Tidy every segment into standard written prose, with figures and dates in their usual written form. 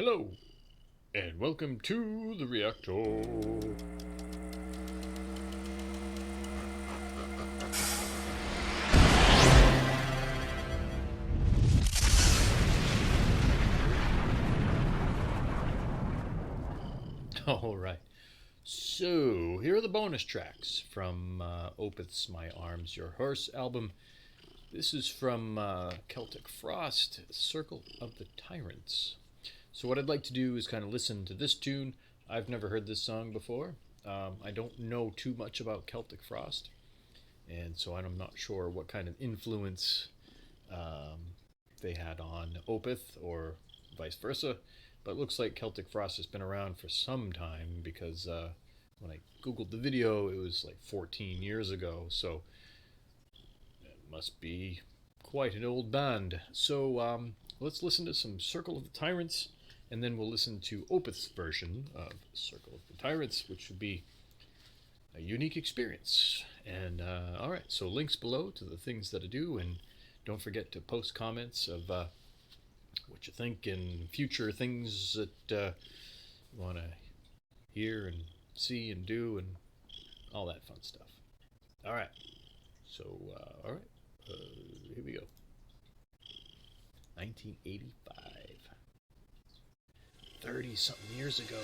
Hello, and welcome to the Reactor. Alright, so here are the bonus tracks from Opeth's My Arms, Your Horse album. This is from Celtic Frost, Circle of the Tyrants. So what I'd like to do is kind of listen to this tune. I've never heard this song before. I don't know too much about Celtic Frost, and so I'm not sure what kind of influence they had on Opeth or vice versa. But it looks like Celtic Frost has been around for some time because when I googled the video, it was like 14 years ago. So it must be quite an old band. So let's listen to some Circle of the Tyrants, and then we'll listen to Opeth's version of Circle of the Tyrants, which would be a unique experience. And all right, so links below to the things that I do, and don't forget to post comments of what you think and future things that you want to hear and see and do and all that fun stuff. All right, so all right, here we go. 1985. 30-something years ago.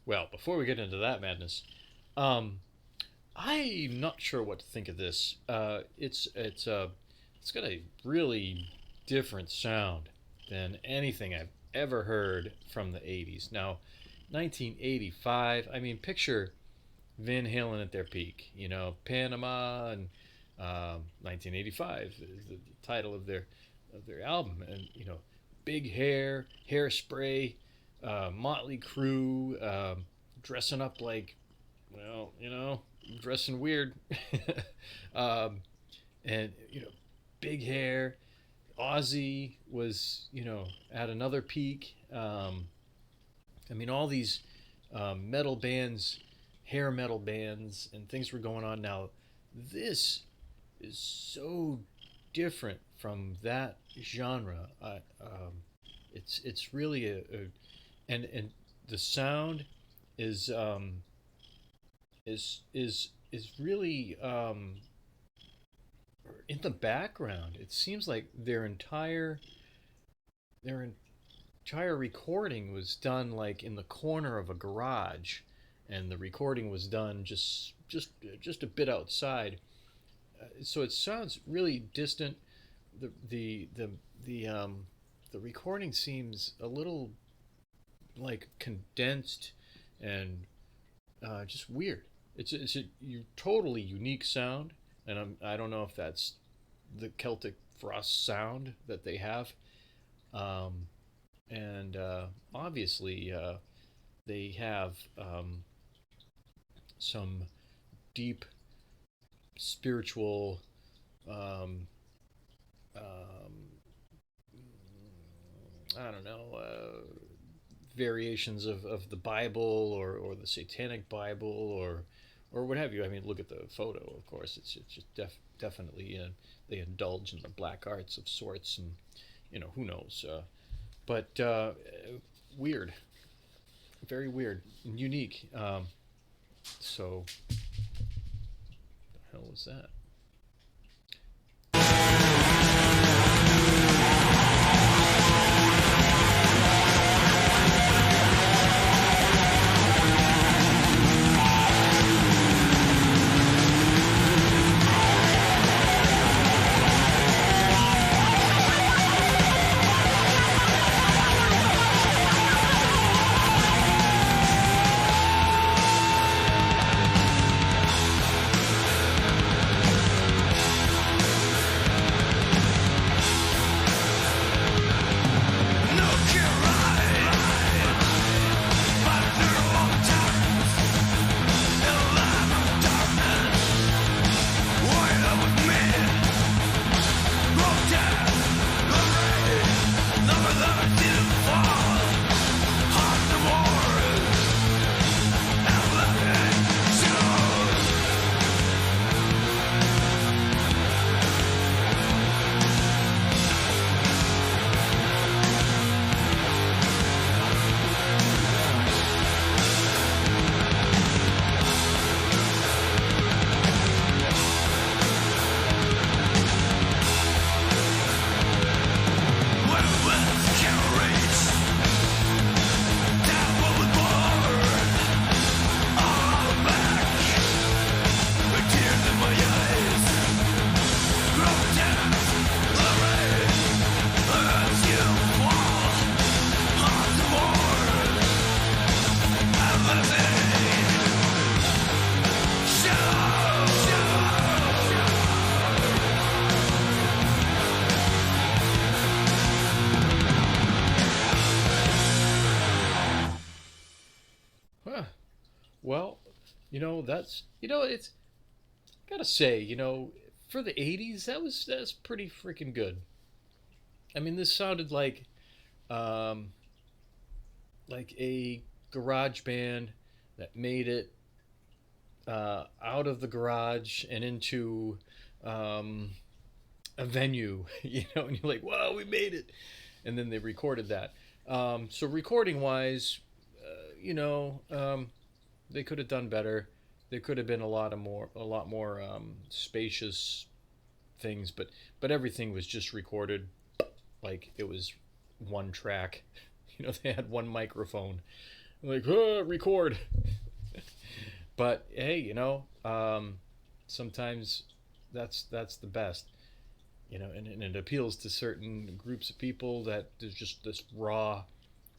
Well, before we get into that madness, I'm not sure what to think of this. It's got a really different sound than anything I've ever heard from the '80s. Now, 1985. I mean, picture Van Halen at their peak. You know, Panama and 1985 is the title of their album, and you know, big hair, hairspray, Motley Crue, dressing up like, well, you know, dressing weird, and you know, big hair. Ozzy was, you know, at another peak. I mean, all these metal bands hair metal bands and things were going on. Now, this is so different from that genre. It's really and the sound is is really in the background. It seems like their entire recording was done like in the corner of a garage, and the recording was done just a bit outside. So it sounds really distant. The the the the recording seems a little like condensed and just weird. It's a totally unique sound, and I don't know if that's the Celtic frost sound that they have. Um, and obviously they have some deep spiritual um, um, I don't know variations of the Bible or the Satanic Bible or what have you. I mean, look at the photo. Of course, it's just definitely they indulge in the black arts of sorts, and who knows. But weird, very weird, and unique. So, the hell was that? Huh. Well, that's it's gotta say, for the '80s, that's pretty freaking good. I mean, this sounded um, like a garage band that made it out of the garage and into um, a venue, and you're like, wow, we made it. And then they recorded that. So recording wise, they could have done better. There could have been a lot more spacious things, but everything was just recorded like it was one track. They had one microphone, like record. But hey, sometimes that's the best. And it appeals to certain groups of people that there's just this raw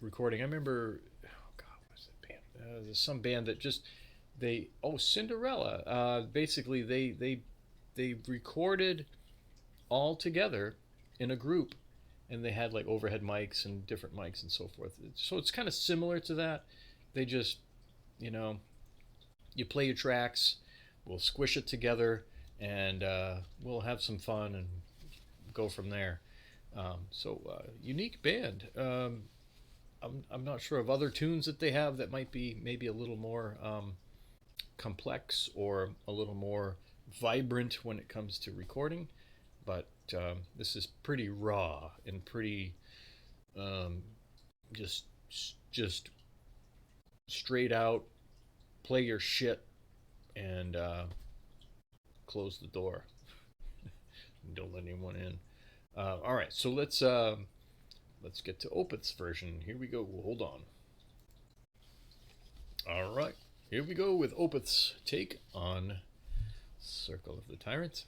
recording. I remember, oh God, what's that band? There's some band that just Cinderella. Basically, they recorded all together in a group, and they had like overhead mics and different mics and so forth. So it's kind of similar to that. They just, you know, you play your tracks, we'll squish it together, and we'll have some fun and go from there. Unique band. I'm not sure of other tunes that they have that might be maybe a little more complex or a little more vibrant when it comes to recording, but this is pretty raw and pretty um, just just straight out. Play your shit and close the door. Don't let anyone in. All right, so let's get to Opeth's version. Here we go. Hold on. All right, here we go with Opeth's take on Circle of the Tyrant.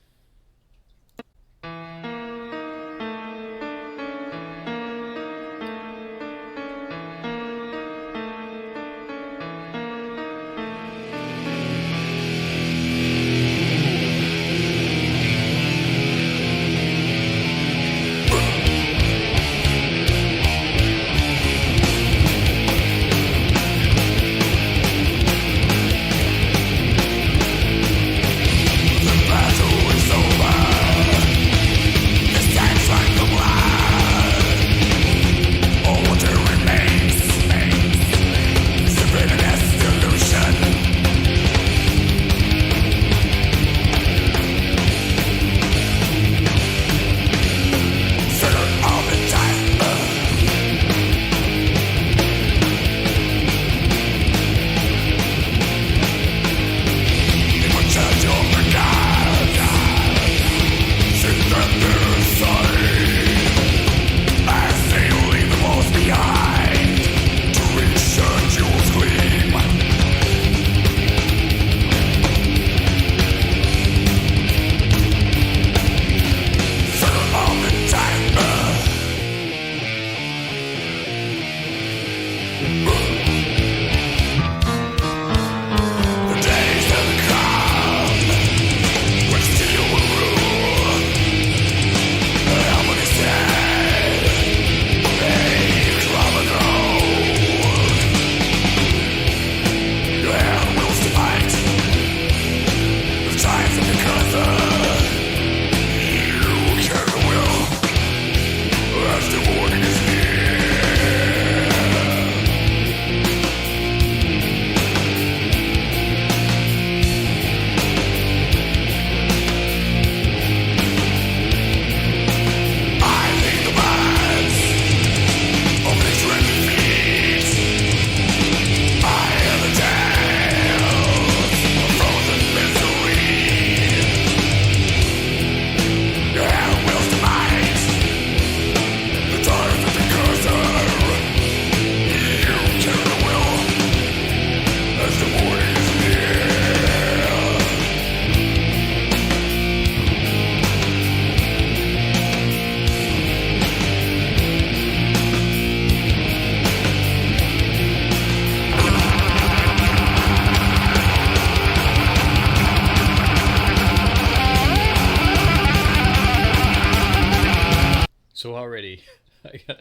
So already, I got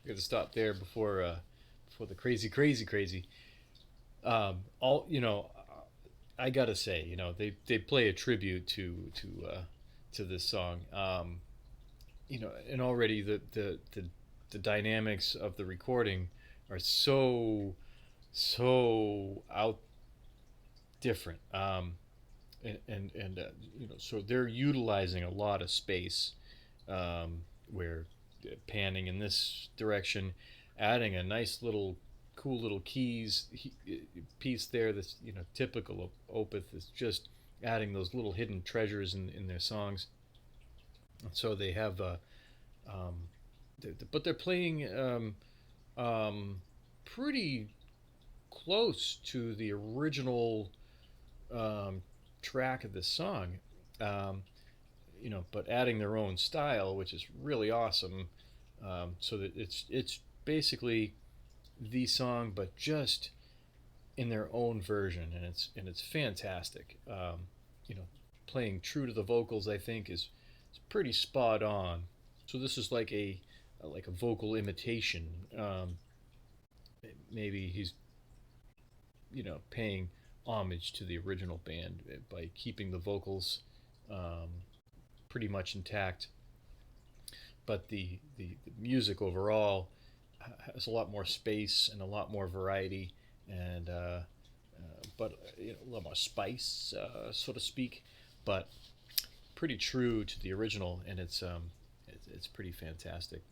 to stop there before the crazy. All I gotta say, they play a tribute to this song. And already the dynamics of the recording are so out different. So they're utilizing a lot of space, where panning in this direction, adding a nice little cool little keys piece there that's typical of Opeth, is just adding those little hidden treasures in their songs. So they have but they're playing pretty close to the original track of the song, but adding their own style, which is really awesome. So that it's basically the song, but just in their own version, and it's fantastic. Playing true to the vocals, I think, is pretty spot on. So this is like a vocal imitation. Maybe he's paying homage to the original band by keeping the vocals pretty much intact, but the music overall has a lot more space and a lot more variety, and but a little more spice, so to speak, but pretty true to the original, and it's pretty fantastic.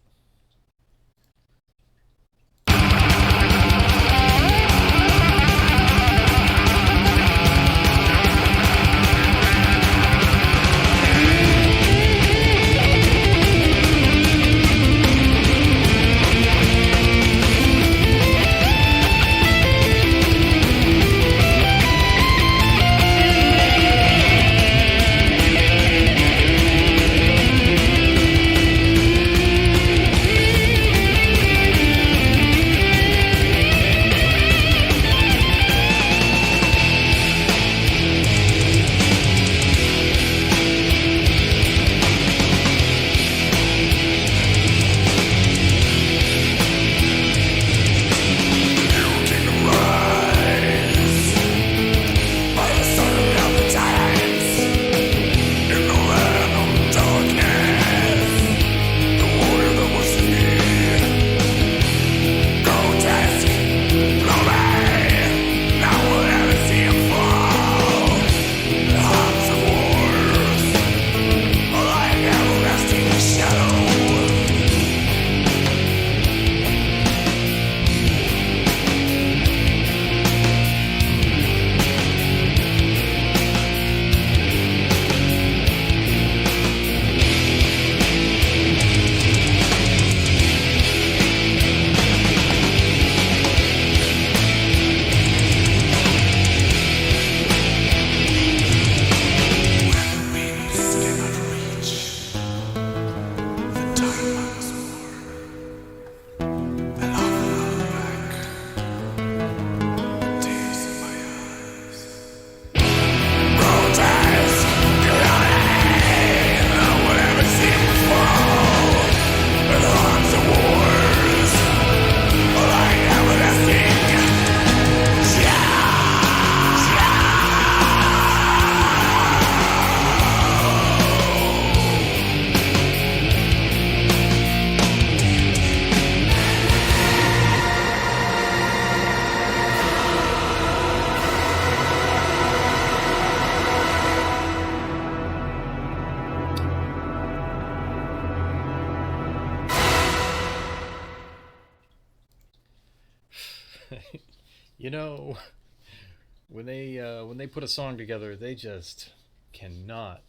you know, when they put a song together, they just cannot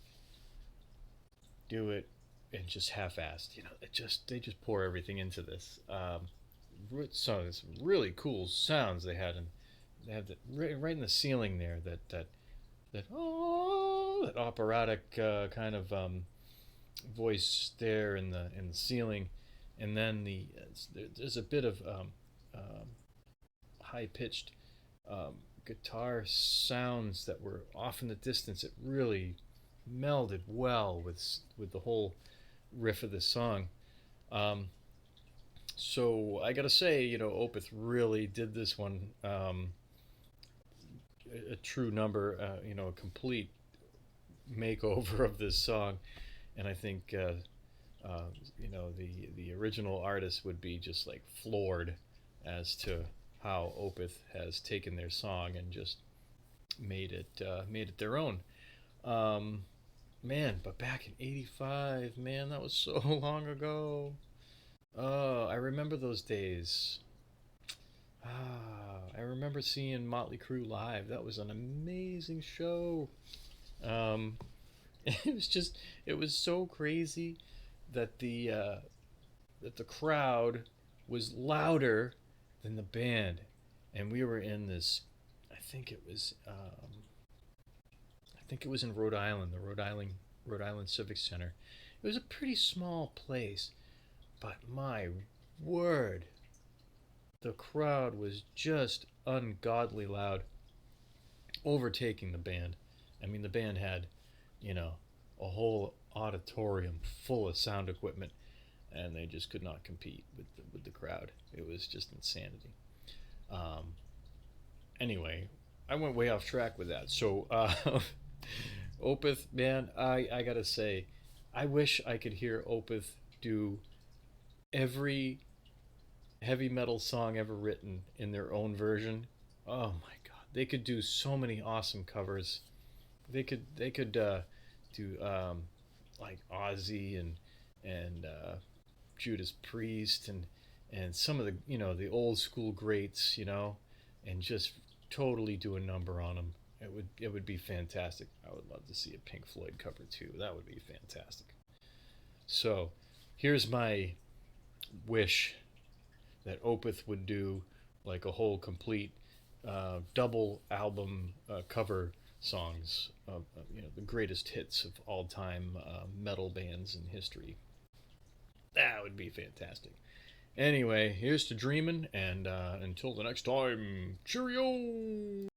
do it and just half-assed. They just pour everything into this. So it's really cool sounds they had, and they had that right in the ceiling there. That operatic kind of voice there in the ceiling, and then there's a bit of high pitched guitar sounds that were off in the distance. It really melded well with the whole riff of the song. Um, so I gotta say, Opeth really did this one, a true number, a complete makeover of this song, and I think the original artist would be just like floored as to how Opeth has taken their song and just made it their own. Um, Man, but back in '85, man, that was so long ago. Oh, I remember those days. I remember seeing Motley Crue live. That was an amazing show. Um, it was just, it was so crazy that the crowd was louder than the band, and we were in this. I think it was. I think it was in Rhode Island, the Rhode Island Civic Center. It was a pretty small place, but my word, the crowd was just ungodly loud, overtaking the band. I mean, the band had, you know, a whole auditorium full of sound equipment, and they just could not compete with the crowd. It was just insanity. Um, anyway, I went way off track with that. So, Opeth, man, I gotta say, I wish I could hear Opeth do every heavy metal song ever written in their own version. Oh my god, they could do so many awesome covers. They could do like Ozzy and Judas Priest and some of the the old school greats, and just totally do a number on them. It would be fantastic. I would love to see a Pink Floyd cover too. That would be fantastic. So, here's my wish that Opeth would do like a whole complete double album cover songs of the greatest hits of all time metal bands in history. That would be fantastic. Anyway, here's to dreaming, and until the next time, cheerio!